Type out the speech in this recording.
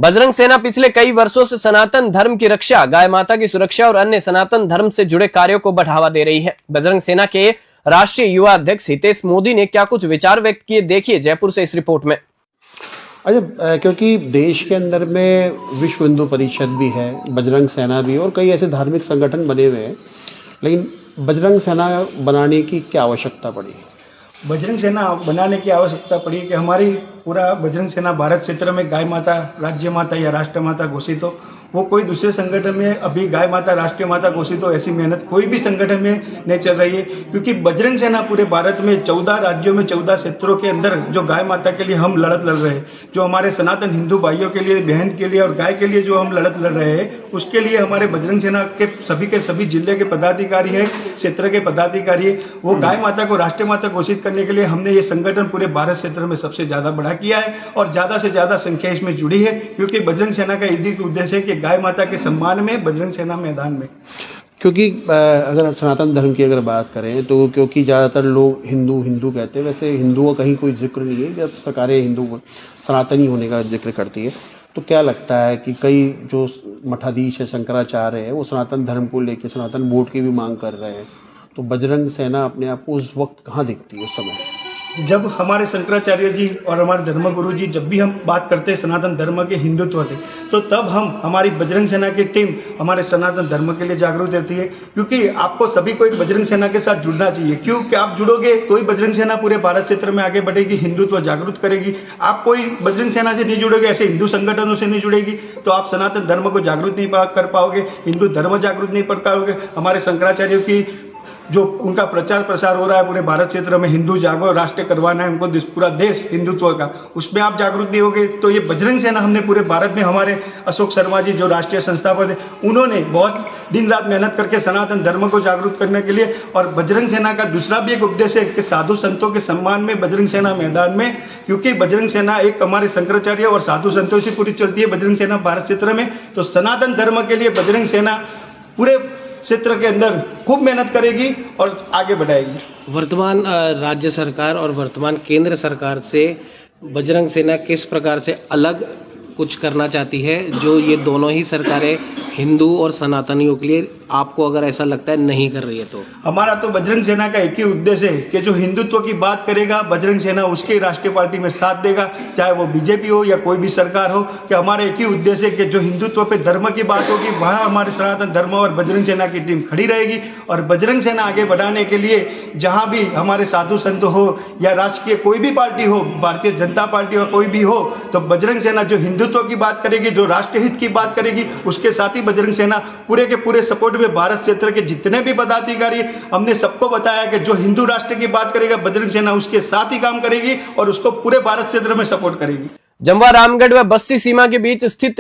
बजरंग सेना पिछले कई वर्षों से सनातन धर्म की रक्षा, गाय माता की सुरक्षा और अन्य सनातन धर्म से जुड़े कार्यों को बढ़ावा दे रही है। बजरंग सेना के राष्ट्रीय युवा अध्यक्ष हितेश मोदी ने क्या कुछ विचार व्यक्त किए, देखिए जयपुर से इस रिपोर्ट में। अच्छा, क्योंकि देश के अंदर में विश्व हिंदू परिषद भी है, बजरंग सेना भी और कई ऐसे धार्मिक संगठन बने हुए हैं, लेकिन बजरंग सेना बनाने की क्या आवश्यकता पड़ी? बजरंग सेना बनाने की आवश्यकता पड़ी कि हमारी पूरा बजरंग सेना भारत क्षेत्र में गाय माता, राज्य माता या राष्ट्र माता घोषित हो। वो कोई दूसरे संगठन में अभी गाय माता, राष्ट्रीय माता घोषित हो, ऐसी मेहनत कोई भी संगठन में नहीं चल रही है, क्योंकि बजरंग सेना पूरे भारत में 14 राज्यों में 14 क्षेत्रों के अंदर जो गाय माता के लिए हम लड़त लड़ रहे हैं, जो हमारे सनातन हिंदू भाइयों के लिए, बहन के लिए और गाय के लिए जो हम लड़त लड़ रहे हैं, उसके लिए हमारे बजरंग सेना के सभी जिले के पदाधिकारी है, क्षेत्र के पदाधिकारी है, वो गाय माता को राष्ट्रीय माता घोषित करने के लिए हमने ये संगठन पूरे भारत क्षेत्र में सबसे ज्यादा बड़ा किया है और ज्यादा से ज्यादा संख्या इसमें जुड़ी है, क्योंकि बजरंग सेना का एक उद्देश्य है कि गाय माता के सम्मान में बजरंग सेना मैदान में। क्योंकि अगर सनातन धर्म की अगर बात करें तो क्योंकि ज़्यादातर लोग हिंदू हिंदू कहते हैं, वैसे हिंदुओं का कहीं कोई जिक्र नहीं है, जब सरकारें हिंदू सनातनी होने का जिक्र करती है, तो क्या लगता है कि कई जो मठाधीश है, शंकराचार्य है, वो सनातन धर्म को लेकर सनातन वोट की भी मांग कर रहे हैं, तो बजरंग सेना अपने आप को उस वक्त कहाँ दिखती है? उस समय जब हमारे शंकराचार्य जी और हमारे धर्मगुरु जी जब भी हम बात करते हैं सनातन धर्म के हिंदुत्व के, तो तब हमारी बजरंग सेना की टीम हमारे सनातन धर्म के लिए जागरूक रहती है, क्योंकि आपको सभी को एक बजरंग सेना के साथ जुड़ना चाहिए। क्योंकि आप जुड़ोगे तो ही बजरंग सेना पूरे भारत क्षेत्र में आगे बढ़ेगी, हिंदुत्व जागरूक करेगी। आप कोई बजरंग सेना से नहीं जुड़ोगे, ऐसे हिंदू संगठनों से नहीं जुड़ेगी, तो आप सनातन धर्म को जागरूक नहीं कर पाओगे, हिंदू धर्म जागरूक नहीं कर पाओगे। हमारे शंकराचार्यों की जो उनका प्रचार प्रसार हो रहा है पूरे भारत क्षेत्र में, हिंदू जागो राष्ट्र करवाना है उनको, पूरा देश हिंदुत्व का, उसमें आप जागरूक नहीं होगे। तो ये बजरंग सेना हमने पूरे भारत में, हमारे अशोक शर्मा जी जो राष्ट्रीय संस्थापक है, उन्होंने बहुत दिन रात मेहनत करके सनातन धर्म को जागरूक करने के लिए। और बजरंग सेना का दूसरा भी एक उद्देश्य है कि साधु संतों के सम्मान में बजरंग सेना मैदान में, क्योंकि बजरंग सेना एक हमारे शंकराचार्य और साधु संतों से पूरी चलती है बजरंग सेना भारत क्षेत्र में, तो सनातन धर्म के लिए बजरंग सेना पूरे क्षेत्र के अंदर खूब मेहनत करेगी और आगे बढ़ाएगी। वर्तमान राज्य सरकार और वर्तमान केंद्र सरकार से बजरंग सेना किस प्रकार से अलग कुछ करना चाहती है, जो ये दोनों ही सरकारें हिंदू और सनातनियों के लिए, आपको अगर ऐसा लगता है नहीं कर रही है? तो हमारा तो बजरंग सेना का एक ही उद्देश्य है कि जो हिंदुत्व की बात करेगा बजरंग सेना उसके राष्ट्रीय पार्टी में साथ देगा, चाहे वो बीजेपी हो या कोई भी सरकार हो, कि हमारा एक ही उद्देश्य है कि जो हिंदुत्व पे धर्म की बात होगी वहाँ हमारे सनातन धर्म और बजरंग सेना की टीम खड़ी रहेगी। और बजरंग सेना आगे बढ़ाने के लिए जहाँ भी हमारे साधु संत हो या राष्ट्रीय कोई भी पार्टी हो, भारतीय जनता पार्टी और कोई भी हो, तो बजरंग सेना जो हिंदुत्व की बात करेगी, जो राष्ट्र हित की बात करेगी, उसके साथ ही बजरंग सेना पूरे के पूरे सपोर्ट में भारत क्षेत्र के जितने भी पदाधिकारी, हमने सबको बताया कि जो हिंदू राष्ट्र की बात करेगा बजरंग सेना उसके साथ ही काम करेगी और उसको पूरे भारत क्षेत्र में सपोर्ट करेगी। जमवा रामगढ़ व बस्सी सीमा के बीच स्थित